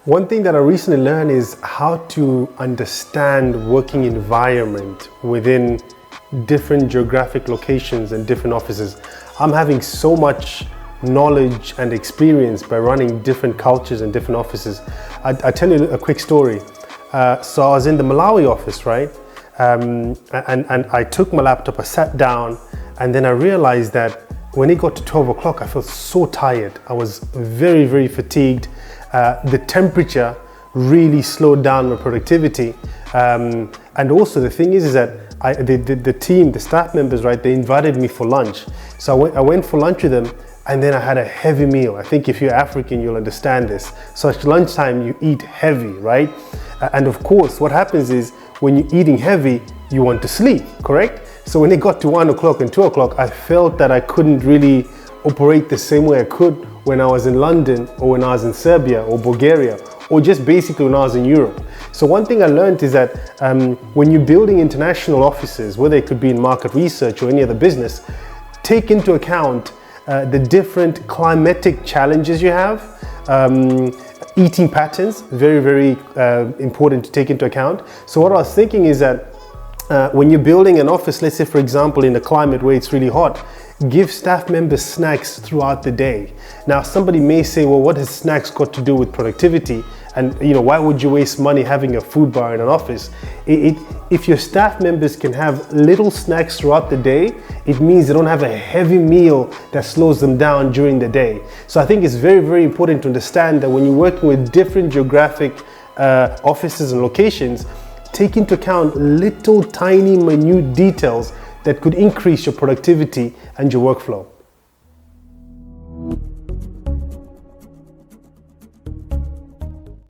One thing that I recently learned is how to understand working environment within different geographic locations and different offices. I'm having so much knowledge and experience by running different cultures and different offices. I tell you a quick story. So I was in the Malawi office, right? And I took my laptop, I sat down, and then I realized that when it got to 12 o'clock, I felt so tired. I was very, very fatigued. The temperature really slowed down my productivity. And also the thing is that the team, the staff members, right, they invited me for lunch. So I went for lunch with them, and then I had a heavy meal. I think if you're African, you'll understand this. So at lunchtime, you eat heavy, right? And of course, what happens is when you're eating heavy, you want to sleep, correct? So when it got to 1 o'clock and 2 o'clock, I felt that I couldn't really operate the same way I could when I was in London or when I was in Serbia or Bulgaria, or just basically when I was in Europe. So one thing I learned is that when you're building international offices, whether it could be in market research or any other business, take into account the different climatic challenges you have. Eating patterns, very, very important to take into account. So what I was thinking is that when you're building an office, let's say for example in a climate where it's really hot, give staff members snacks throughout the day. Now somebody may say, well, what has snacks got to do with productivity? And why would you waste money having a food bar in an office? If your staff members can have little snacks throughout the day, it means they don't have a heavy meal that slows them down during the day. So I think it's very, very important to understand that when you're working with different geographic offices and locations, take into account little tiny minute details that could increase your productivity and your workflow.